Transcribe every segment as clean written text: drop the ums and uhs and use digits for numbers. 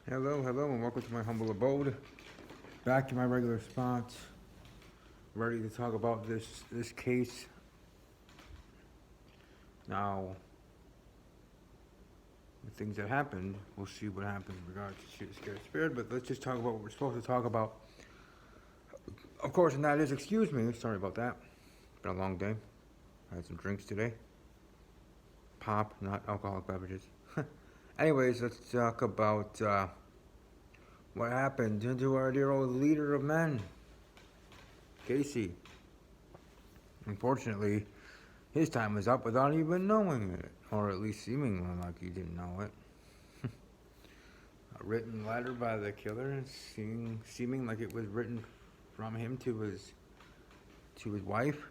Hello, hello, and welcome to my humble abode. Back to my regular spot, ready to talk about this case. Now, the things that happened, we'll see what happens in regards to Shoot Scared Spirit, but let's just talk about what we're supposed to talk about. Of course, and that is, excuse me, sorry about that. Been a long day. I had some drinks today. Pop, not alcoholic beverages. Anyways, let's talk about what happened to our dear old leader of men, Casey. Unfortunately, his time was up without even knowing it, or at least seemingly like he didn't know it. A written letter by the killer, seeming like it was written from him to his wife,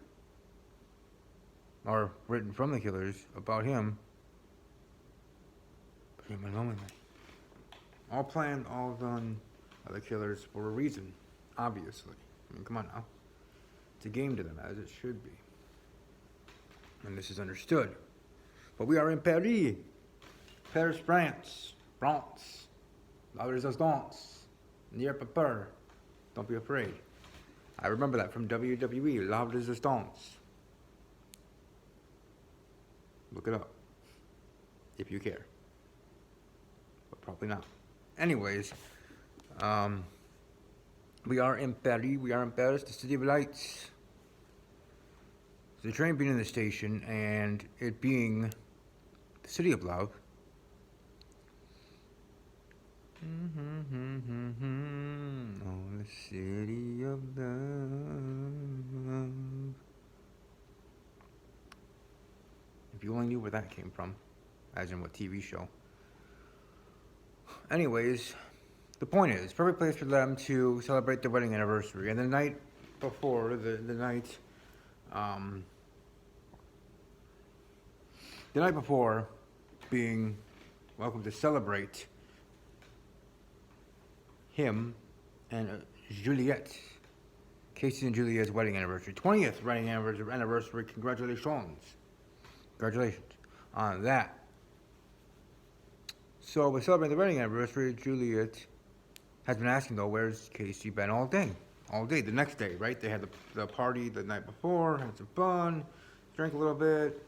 or written from the killers about him, but him unknowingly. All planned, all done by the killers for a reason, obviously. I mean, come on now. It's a game to them, as it should be. And this is understood. But we are in Paris, France. La Resistance. Near Pepper. Don't be afraid. I remember that from WWE, La Resistance. Look it up. If you care. But probably not. Anyways, we are in Paris, the City of Lights. The train being in the station and it being the City of Love. Oh, the City of Love. If you only knew where that came from, as in what TV show. Anyways, the point is, perfect place for them to celebrate their wedding anniversary. And the night before, the night being welcome to celebrate him and Juliette, Casey and Juliette's wedding anniversary, 20th wedding anniversary. Congratulations on that. So we're celebrating the wedding anniversary. Juliette has been asking though, where's Casey been all day? The next day, right? They had the party the night before, had some fun, drank a little bit.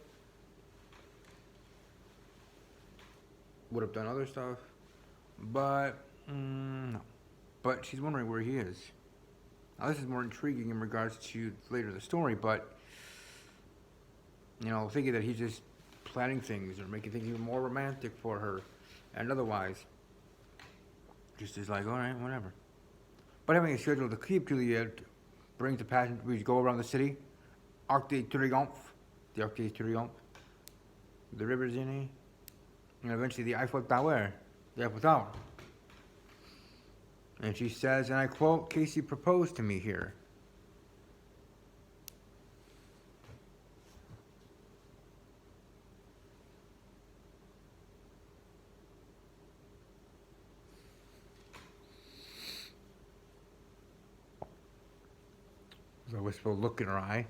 Would have done other stuff, but no. But she's wondering where he is. Now this is more intriguing in regards to later the story, but thinking that he's just planning things or making things even more romantic for her, and otherwise, just is like, all right, whatever. But having a schedule to keep Juliet brings the passion. We go around the city, Arc de Triomphe, the River Zini, and eventually the Eiffel Tower, And she says, and I quote, Casey proposed to me here. There's a wistful look in her eye.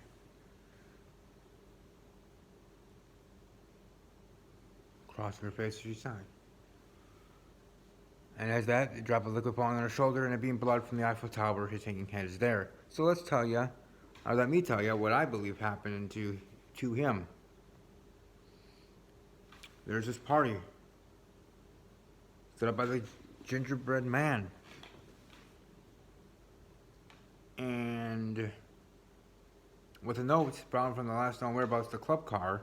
Crossing her face as she signed. And as that, a drop of liquid falling on her shoulder and it being blood from the Eiffel Tower, his hanging head is there. So let me tell you what I believe happened to him. There's this party set up by the gingerbread man. And with a note found from the last known whereabouts, the club car,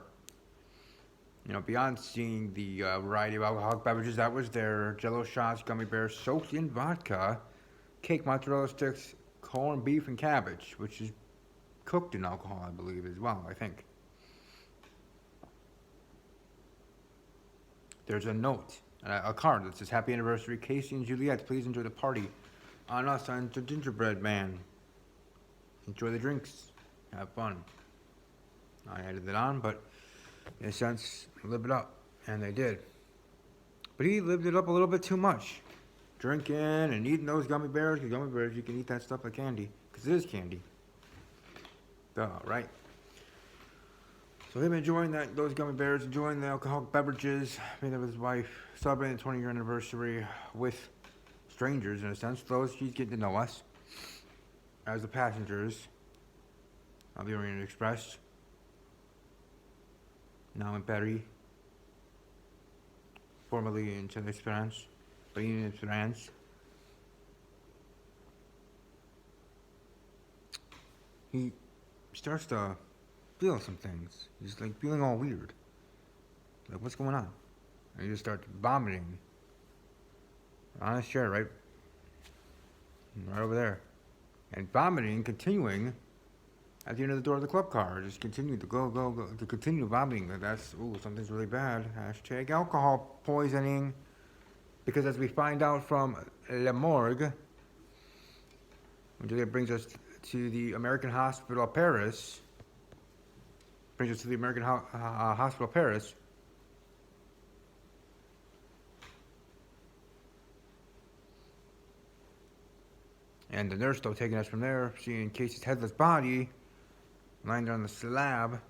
beyond seeing the variety of alcoholic beverages that was there, Jello shots, gummy bears soaked in vodka, cake, mozzarella sticks, corned beef, and cabbage, which is cooked in alcohol, I believe, as well, I think. There's a note, a card that says, Happy Anniversary, Casey and Juliet, please enjoy the party. On us, on the gingerbread man. Enjoy the drinks, have fun. I added it on, but in a sense, live it up, and they did. But he lived it up a little bit too much. Drinking and eating those gummy bears, because gummy bears, you can eat that stuff like candy, because it is candy. Duh, right? So him enjoying those gummy bears, enjoying the alcoholic beverages, being there with his wife, celebrating the 20-year anniversary with strangers in a sense, though she's getting to know us as the passengers of the Orient Express. Now in Paris, formerly in Esperance, but in Esperance. He starts to feel some things. He's like feeling all weird. Like, what's going on? And he just starts vomiting on his chair, right over there. And vomiting, continuing at the end of the door of the club car. Just continue to go, to continue vomiting. That's, something's really bad. Hashtag alcohol poisoning. Because as we find out from Le Morgue, which brings us to the American Hospital of Paris, Hospital Paris. And the nurse, though, taking us from there, seeing Casey's headless body lying there on the slab.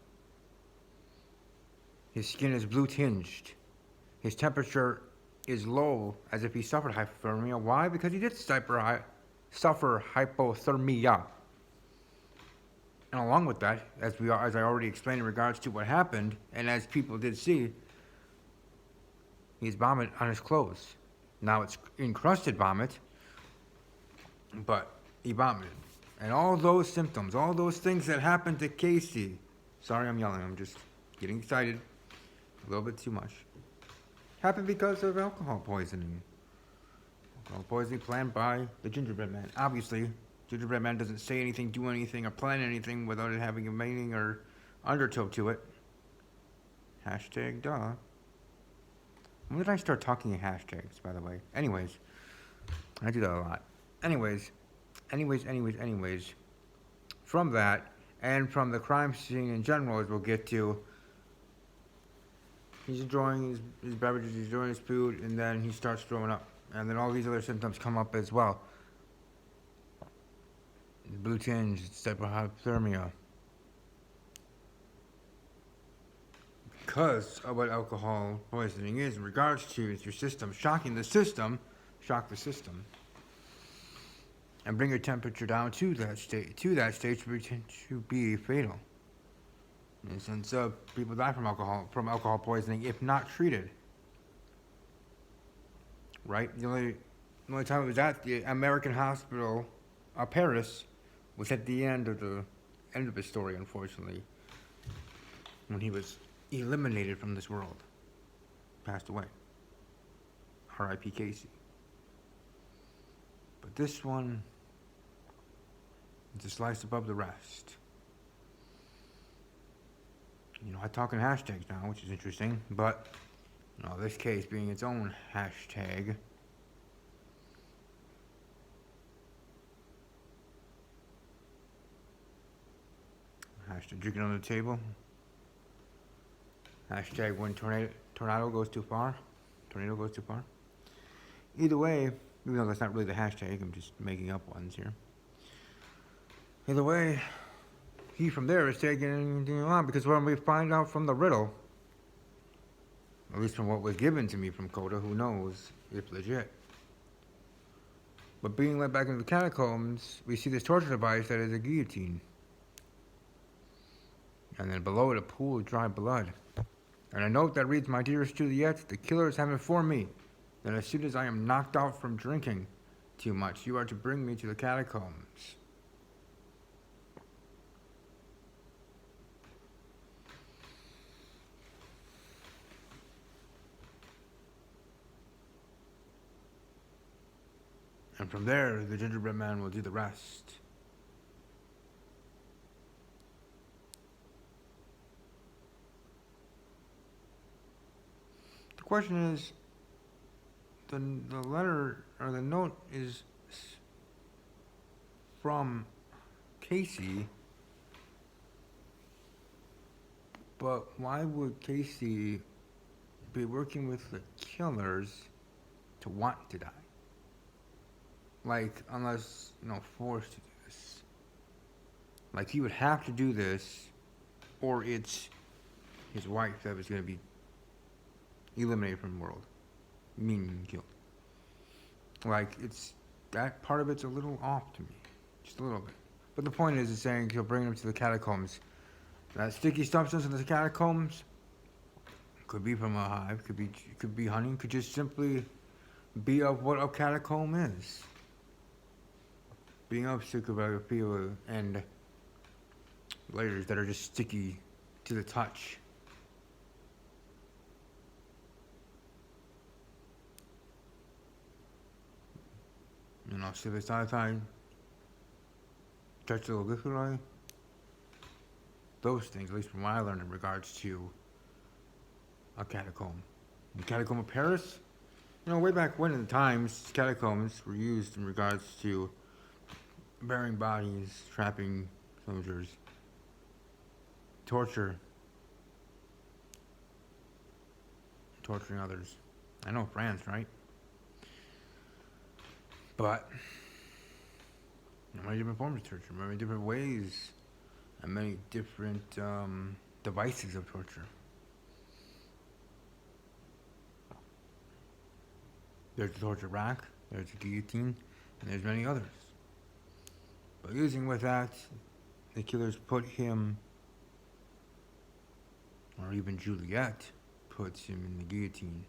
His skin is blue tinged. His temperature is low, as if he suffered hypothermia. Why? Because he did suffer hypothermia. And along with that, as I already explained in regards to what happened, and as people did see, he's vomit on his clothes. Now it's encrusted vomit, but he vomited. And all those symptoms, all those things that happened to Casey. Sorry, I'm yelling. I'm just getting excited a little bit too much. Happened because of alcohol poisoning. Alcohol poisoning planned by the gingerbread man. Obviously, gingerbread man doesn't say anything, do anything, or plan anything without it having a meaning or undertow to it. Hashtag duh. When did I start talking in hashtags, by the way? Anyways, I do that a lot. Anyways. From that, and from the crime scene in general, as we'll get to, he's enjoying his beverages, he's enjoying his food, and then he starts throwing up. And then all these other symptoms come up as well. Blue tinge, hypothermia. Because of what alcohol poisoning is in regards to your system, shock the system, and bring your temperature down to that state to be fatal. In the sense of people die from alcohol poisoning if not treated. Right? The only time it was at the American Hospital of Paris was at the end of his story, unfortunately, when he was eliminated from this world, passed away. R.I.P. Casey. But this one is a slice above the rest. I talk in hashtags now, which is interesting, but this case being its own hashtag. Hashtag drinking on the table. Hashtag when tornado goes too far. Tornado goes too far. Either way, even though that's not really the hashtag, I'm just making up ones here. Either way, he from there is taking on, because when we find out from the riddle, at least from what was given to me from Coda, who knows if legit. But being led back into the catacombs, we see this torture device that is a guillotine. And then below it, a pool of dry blood. And a note that reads, "My dearest Juliet, the killers have informed me that as soon as I am knocked out from drinking too much, you are to bring me to the catacombs." And from there, the gingerbread man will do the rest. The question is, the letter or the note is from Casey, but why would Casey be working with the killers to want to die? Like, unless, forced to do this. Like, he would have to do this, or it's his wife that was going to be eliminated from the world. Meaning killed. Like, it's that part of it's a little off to me, just a little bit. But the point is saying he'll bring him to the catacombs. That sticky substance in the catacombs could be from a hive, could be honey, could just simply be of what a catacomb is. Being of psychobacteria and layers that are just sticky to the touch. You know, see this other time, touch the liquid, those things, at least from what I learned in regards to a catacomb. The catacomb of Paris, you know, way back when in the times, catacombs were used in regards to burying bodies, trapping soldiers, torturing others. I know France, right? But many different forms of torture, many different ways, and many different devices of torture. There's the torture rack, there's the guillotine, and there's many others. But using with that, the killers put him, or even Juliet puts him in the guillotine.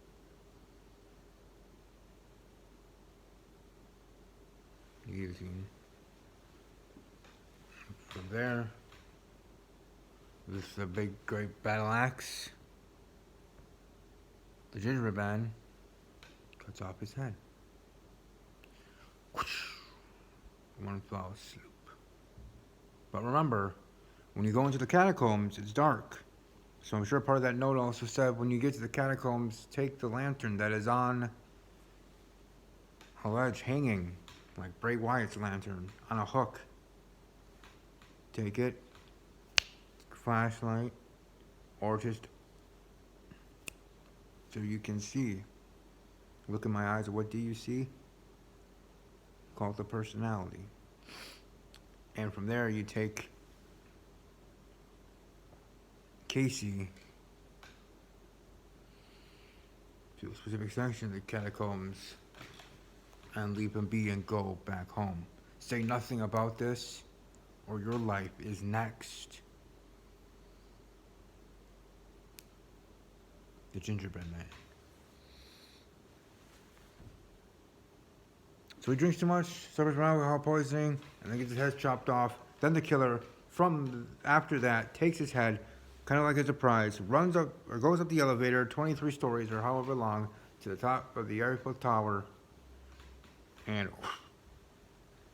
From there, with the big, great battle axe, the gingerbread man cuts off his head. One fell asleep. But remember, when you go into the catacombs, it's dark. So I'm sure part of that note also said, when you get to the catacombs, take the lantern that is on a ledge hanging, like Bray Wyatt's lantern, on a hook. Take it, flashlight, or just so you can see. Look in my eyes, what do you see? Call it the personality. And from there you take Casey to a specific section of the catacombs and leave him be and go back home. Say nothing about this, or your life is next. The gingerbread man. So he drinks too much, suffers from alcohol poisoning, and then gets his head chopped off. Then the killer, after that, takes his head, kind of like as a prize, runs up or goes up the elevator, 23 stories or however long, to the top of the Eiffel Tower, and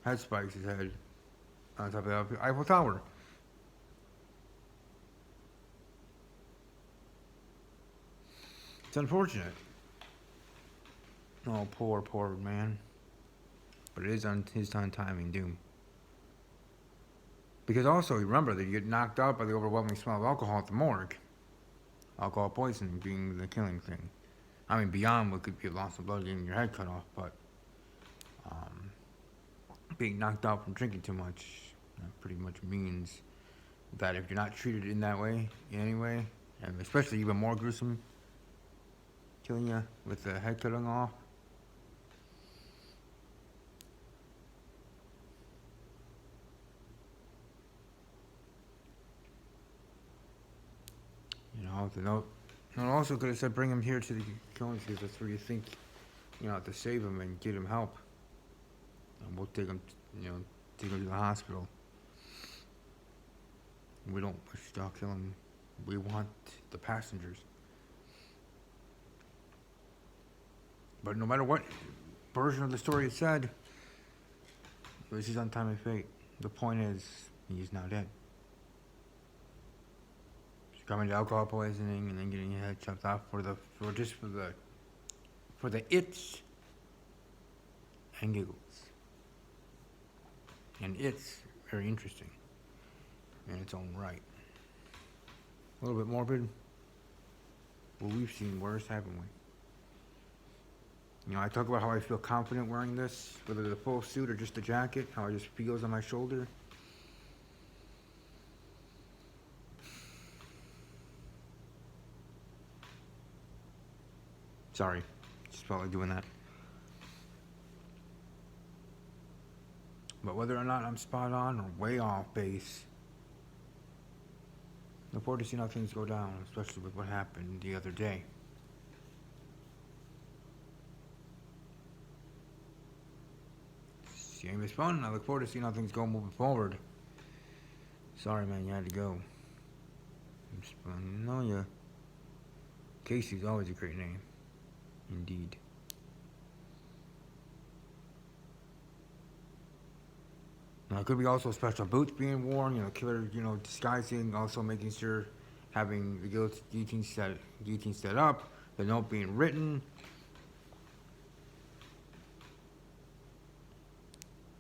head spikes his head on top of the Eiffel Tower. It's unfortunate. Oh, poor man. But it is on his timing doom. Because also, remember that you get knocked out by the overwhelming smell of alcohol at the morgue. Alcohol poisoning being the killing thing. I mean, beyond what could be a loss of blood getting your head cut off, but being knocked out from drinking too much pretty much means that if you're not treated in that way, anyway, and especially even more gruesome, killing you with the head cutting off, you know, the note also could have said bring him here to the killings because that's where you think, you know, to save him and get him help. And we'll take him, take him to the hospital. We don't wish to kill him. We want the passengers. But no matter what version of the story it said, this is untimely fate. The point is, he's now dead. Coming to alcohol poisoning and then getting your head chopped off for the its and giggles. And it's very interesting in its own right. A little bit morbid. Well, we've seen worse, haven't we? You know, I talk about how I feel confident wearing this, whether the full suit or just the jacket, how it just feels on my shoulder. Sorry, just felt like doing that. But whether or not I'm spot on or way off base, look forward to seeing how things go down, especially with what happened the other day. This game is fun. I look forward to seeing how things go moving forward. Sorry, man, you had to go. No, yeah. Casey's always a great name. Indeed. Now, it could be also special boots being worn, killer, disguising, also making sure having the guillotine set up, the note being written,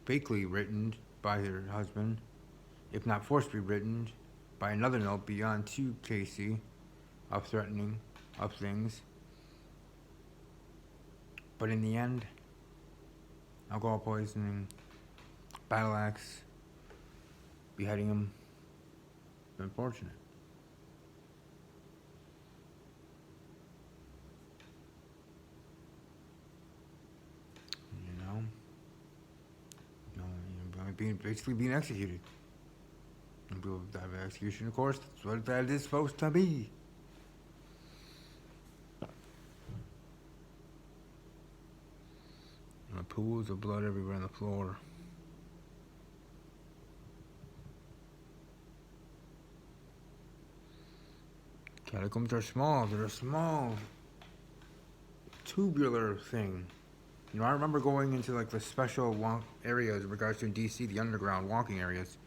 fakely written by her husband, if not forcibly written by another note beyond to Casey, of threatening of things. But in the end, alcohol poisoning, battle axe, beheading him, unfortunate. Basically being executed. And people have execution, of course, that's what that is supposed to be. And pools of blood everywhere on the floor. Catacombs are small. They're a small, tubular thing. I remember going into like the special areas in regards to in DC, the underground walking areas.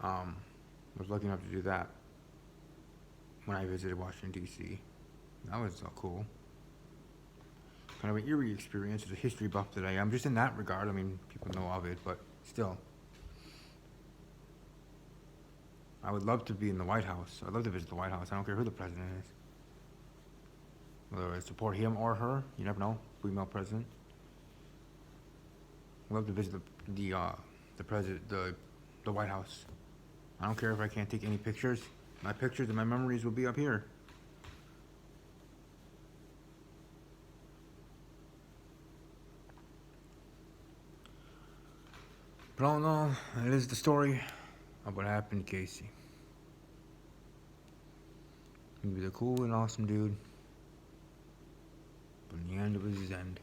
I was lucky enough to do that when I visited Washington, D.C. That was cool. Kind of an eerie experience as a history buff that I am. Just in that regard, I mean, people know of it, but still. I would love to be in the White House. I'd love to visit the White House. I don't care who the president is. Whether I support him or her, you never know. Female president. I'd love to visit the president, the White House. I don't care if I can't take any pictures. My pictures and my memories will be up here. But all in all, it is the story of what happened to Casey. He was a cool and awesome dude. But in the end, it was his end.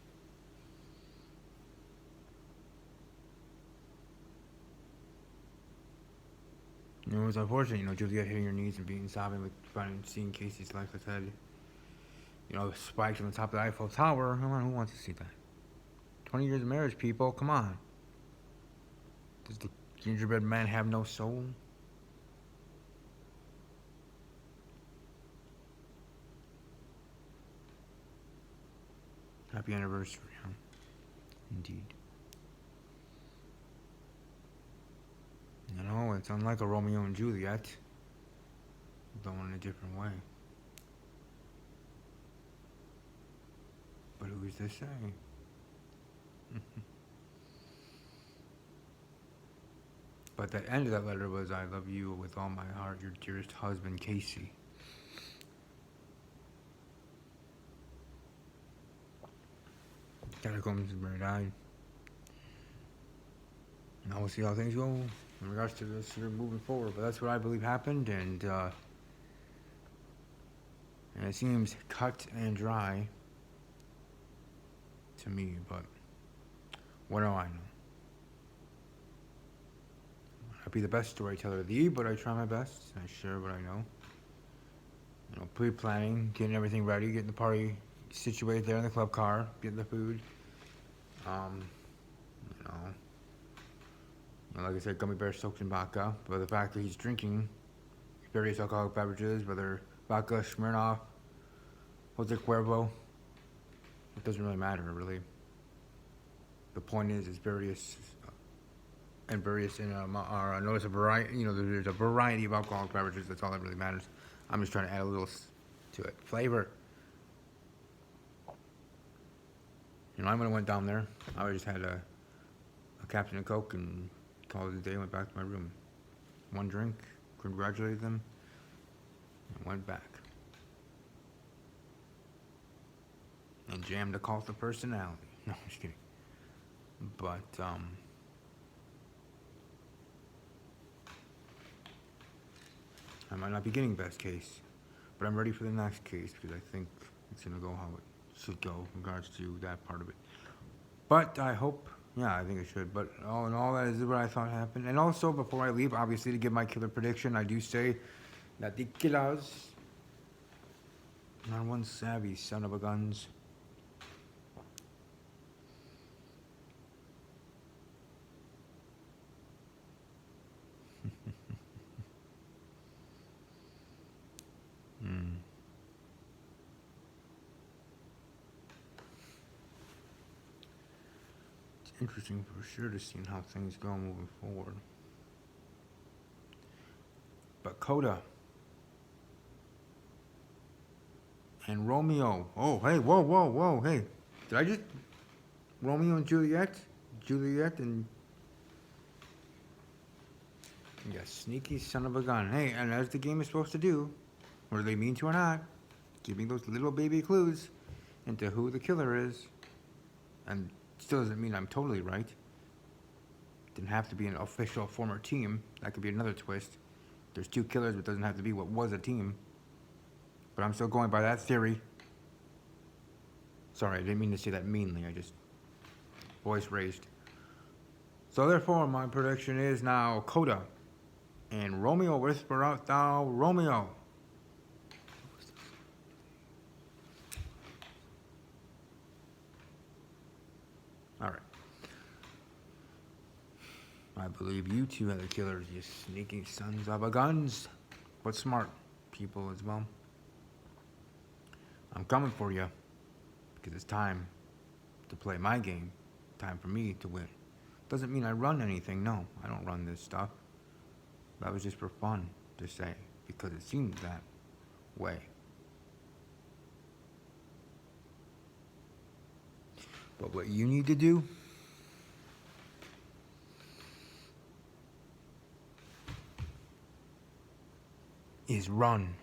It was unfortunate, Juliet hitting her knees and being sobbing, seeing Casey's lifeless head. Spiked on the top of the Eiffel Tower. Come on, who wants to see that? 20 years of marriage, people, come on. Does the gingerbread man have no soul? Happy anniversary, huh? Indeed. It's unlike a Romeo and Juliet, though in a different way. But who's to say? But the end of that letter was, I love you with all my heart, your dearest husband, Casey. Catacombs is where he died. Now we'll see how things go in regards to this moving forward. But that's what I believe happened, and it seems cut and dry to me, but what do I know? I'd be the best storyteller of thee, but I try my best. I share what I know. Pre-planning, getting everything ready, getting the party situated there in the club car, getting the food. Like I said, gummy bears soaked in vodka. But the fact that he's drinking various alcoholic beverages, whether vodka, Smirnoff, Jose Cuervo, it doesn't really matter, really. The point is various, notice a variety. There's a variety of alcoholic beverages. That's all that really matters. I'm just trying to add a little to it, flavor. I when I went down there, I just had a Captain and Coke and called it a day. Went back to my room, one drink, congratulated them, and went back. And jammed a cult of personality. No, I'm just kidding. But I might not be getting best case, but I'm ready for the next case because I think it's going to go how it should go in regards to that part of it. But I hope, yeah, I think it should. But all in all, that is what I thought happened. And also, before I leave, obviously, to give my killer prediction, I do say that the killers are one savvy son of a guns. Hmm. It's interesting for sure to see how things go moving forward. But Coda and Romeo. Oh, hey, whoa, whoa, whoa, hey. Did I just. Romeo and Juliet? Juliet and. Yeah, sneaky son of a gun. Hey, and as the game is supposed to do, whether they mean to or not, giving those little baby clues into who the killer is. And still doesn't mean I'm totally right. Didn't have to be an official former team. That could be another twist. There's two killers, but it doesn't have to be what was a team. But I'm still going by that theory. Sorry, I didn't mean to say that meanly. I just voice raised. So therefore, my prediction is now Coda and Romeo. Whisper out thou Romeo. All right. I believe you two are the killers, you sneaky sons of a guns. But smart people as well. I'm coming for you. Because it's time to play my game. Time for me to win. Doesn't mean I run anything, no. I don't run this stuff. That was just for fun to say. Because it seems that way. But what you need to do is run.